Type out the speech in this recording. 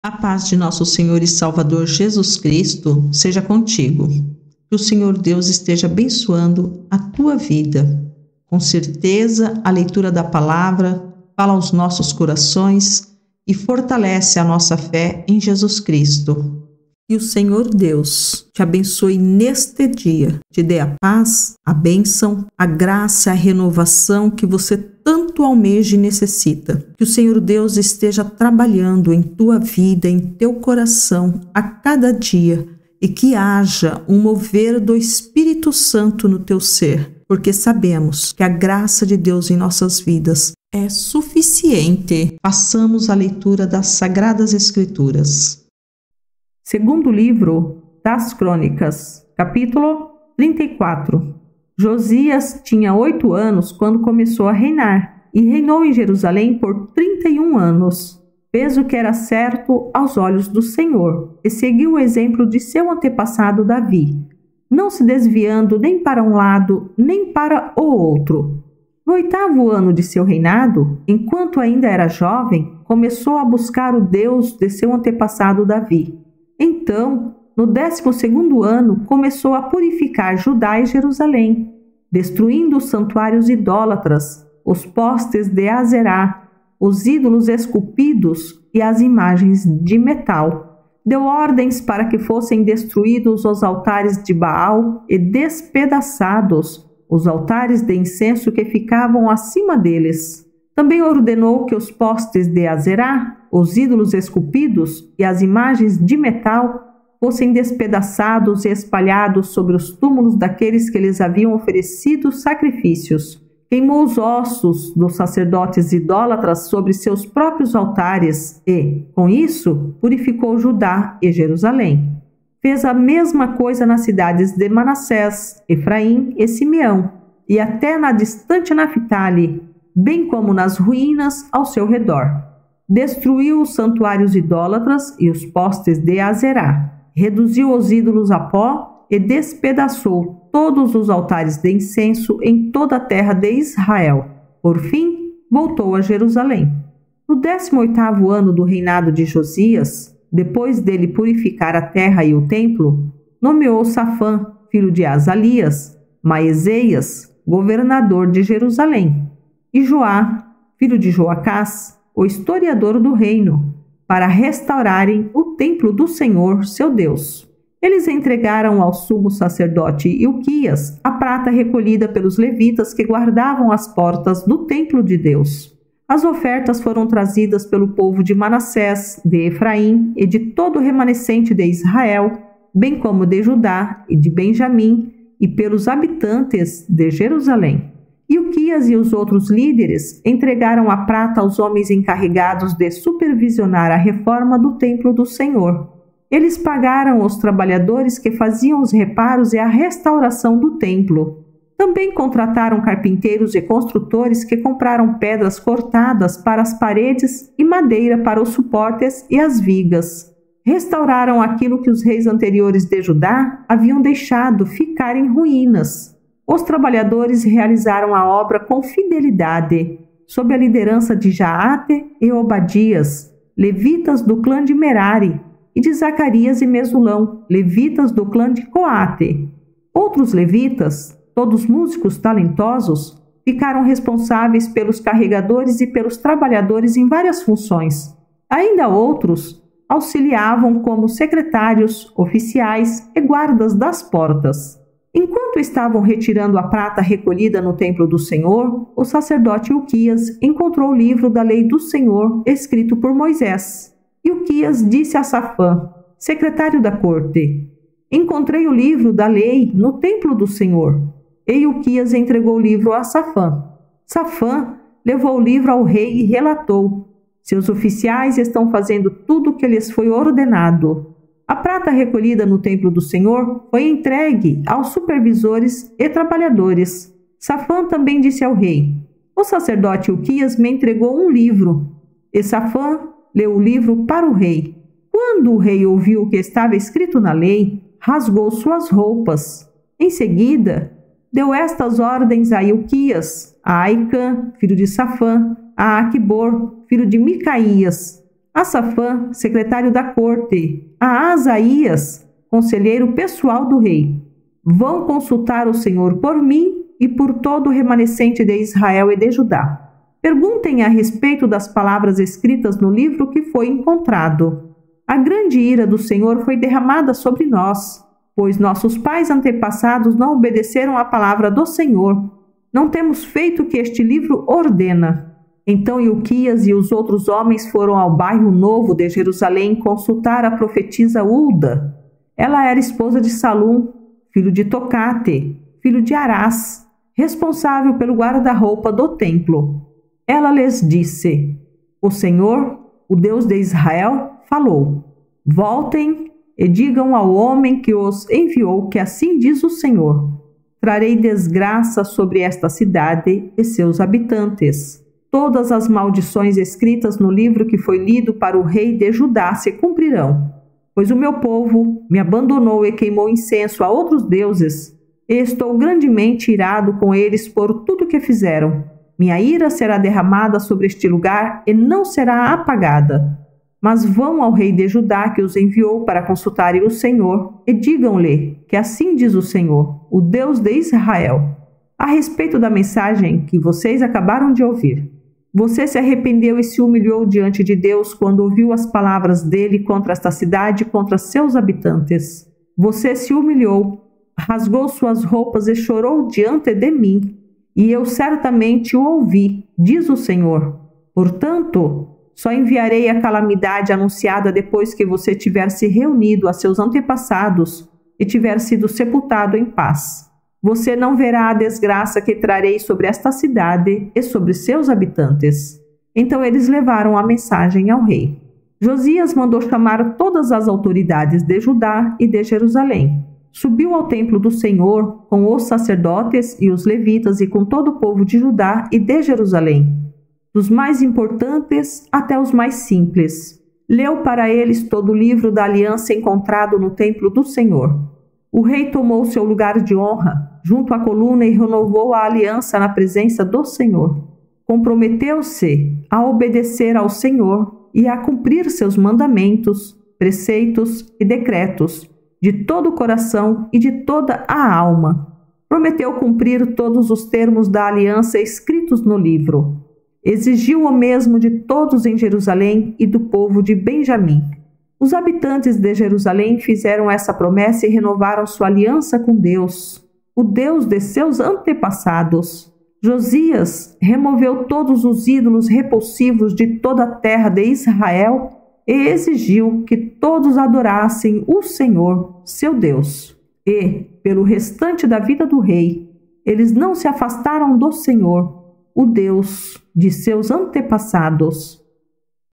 A paz de nosso Senhor e Salvador Jesus Cristo seja contigo. Que o Senhor Deus esteja abençoando a tua vida. Com certeza, a leitura da palavra fala aos nossos corações e fortalece a nossa fé em Jesus Cristo. Que o Senhor Deus te abençoe neste dia, te dê a paz, a bênção, a graça, a renovação que você tanto almeja e necessita. Que o Senhor Deus esteja trabalhando em tua vida, em teu coração, a cada dia, e que haja um mover do Espírito Santo no teu ser, porque sabemos que a graça de Deus em nossas vidas é suficiente. Passamos à leitura das Sagradas Escrituras. Segundo livro das Crônicas, capítulo 34. Josias tinha 8 anos quando começou a reinar, e reinou em Jerusalém por 31 anos. Fez o que era certo aos olhos do Senhor, e seguiu o exemplo de seu antepassado Davi, não se desviando nem para um lado, nem para o outro. No 8º ano de seu reinado, enquanto ainda era jovem, começou a buscar o Deus de seu antepassado Davi. Então, no 12º ano, começou a purificar Judá e Jerusalém, destruindo os santuários idólatras, os postes de Azerá, os ídolos esculpidos e as imagens de metal. Deu ordens para que fossem destruídos os altares de Baal e despedaçados os altares de incenso que ficavam acima deles. Também ordenou que os postes de Azerá, os ídolos esculpidos e as imagens de metal fossem despedaçados e espalhados sobre os túmulos daqueles que lhes haviam oferecido sacrifícios. Queimou os ossos dos sacerdotes idólatras sobre seus próprios altares e, com isso, purificou Judá e Jerusalém. Fez a mesma coisa nas cidades de Manassés, Efraim e Simeão, e até na distante Naphtali, bem como nas ruínas ao seu redor. Destruiu os santuários idólatras e os postes de Azerá, reduziu os ídolos a pó e despedaçou todos os altares de incenso em toda a terra de Israel. Por fim, voltou a Jerusalém. No 18º ano do reinado de Josias, depois dele purificar a terra e o templo, nomeou Safã, filho de Azalias, Maeseias, governador de Jerusalém, e Joá, filho de Joacás, o historiador do reino, para restaurarem o templo do Senhor, seu Deus. Eles entregaram ao sumo sacerdote Ilquias a prata recolhida pelos levitas que guardavam as portas do templo de Deus. As ofertas foram trazidas pelo povo de Manassés, de Efraim e de todo o remanescente de Israel, bem como de Judá e de Benjamim, e pelos habitantes de Jerusalém. Ilquias e os outros líderes entregaram a prata aos homens encarregados de supervisionar a reforma do templo do Senhor. Eles pagaram os trabalhadores que faziam os reparos e a restauração do templo. Também contrataram carpinteiros e construtores que compraram pedras cortadas para as paredes e madeira para os suportes e as vigas. Restauraram aquilo que os reis anteriores de Judá haviam deixado ficar em ruínas. Os trabalhadores realizaram a obra com fidelidade, sob a liderança de Jaate e Obadias, levitas do clã de Merari, e de Zacarias e Mesulão, levitas do clã de Coate. Outros levitas, todos músicos talentosos, ficaram responsáveis pelos carregadores e pelos trabalhadores em várias funções. Ainda outros auxiliavam como secretários, oficiais e guardas das portas. Enquanto estavam retirando a prata recolhida no templo do Senhor, o sacerdote Ilquias encontrou o livro da lei do Senhor escrito por Moisés. Ilquias disse a Safã, secretário da corte: encontrei o livro da lei no templo do Senhor. E Ilquias entregou o livro a Safã. Safã levou o livro ao rei e relatou: seus oficiais estão fazendo tudo o que lhes foi ordenado. A prata recolhida no templo do Senhor foi entregue aos supervisores e trabalhadores. Safã também disse ao rei: o sacerdote Ilquias me entregou um livro. E Safã leu o livro para o rei. Quando o rei ouviu o que estava escrito na lei, rasgou suas roupas. Em seguida, deu estas ordens a Ilquias, a Aicã, filho de Safã, a Aquibor, filho de Micaías, a Safã, secretário da corte, a Asaías, conselheiro pessoal do rei. Vão consultar o Senhor por mim e por todo o remanescente de Israel e de Judá. Perguntem a respeito das palavras escritas no livro que foi encontrado. A grande ira do Senhor foi derramada sobre nós, pois nossos pais antepassados não obedeceram à palavra do Senhor. Não temos feito o que este livro ordena. Então Ilquias e os outros homens foram ao bairro Novo de Jerusalém consultar a profetisa Hulda. Ela era esposa de Salum, filho de Tocate, filho de Arás, responsável pelo guarda-roupa do templo. Ela lhes disse: O Senhor, o Deus de Israel, falou: Voltem e digam ao homem que os enviou que assim diz o Senhor: Trarei desgraça sobre esta cidade e seus habitantes. Todas as maldições escritas no livro que foi lido para o rei de Judá se cumprirão, pois o meu povo me abandonou e queimou incenso a outros deuses, e estou grandemente irado com eles por tudo que fizeram. Minha ira será derramada sobre este lugar e não será apagada. Mas vão ao rei de Judá que os enviou para consultarem o Senhor e digam-lhe que assim diz o Senhor, o Deus de Israel, a respeito da mensagem que vocês acabaram de ouvir. Você se arrependeu e se humilhou diante de Deus quando ouviu as palavras dele contra esta cidade e contra seus habitantes. Você se humilhou, rasgou suas roupas e chorou diante de mim, e eu certamente o ouvi, diz o Senhor. Portanto, só enviarei a calamidade anunciada depois que você tiver se reunido a seus antepassados e tiver sido sepultado em paz. Você não verá a desgraça que trarei sobre esta cidade e sobre seus habitantes. Então eles levaram a mensagem ao rei. Josias mandou chamar todas as autoridades de Judá e de Jerusalém. Subiu ao templo do Senhor com os sacerdotes e os levitas e com todo o povo de Judá e de Jerusalém, dos mais importantes até os mais simples. Leu para eles todo o livro da aliança encontrado no templo do Senhor. O rei tomou seu lugar de honra junto à coluna e renovou a aliança na presença do Senhor. Comprometeu-se a obedecer ao Senhor e a cumprir seus mandamentos, preceitos e decretos, de todo o coração e de toda a alma. Prometeu cumprir todos os termos da aliança escritos no livro. Exigiu o mesmo de todos em Jerusalém e do povo de Benjamim. Os habitantes de Jerusalém fizeram essa promessa e renovaram sua aliança com Deus, o Deus de seus antepassados. Josias removeu todos os ídolos repulsivos de toda a terra de Israel e exigiu que todos adorassem o Senhor, seu Deus. E, pelo restante da vida do rei, eles não se afastaram do Senhor, o Deus de seus antepassados.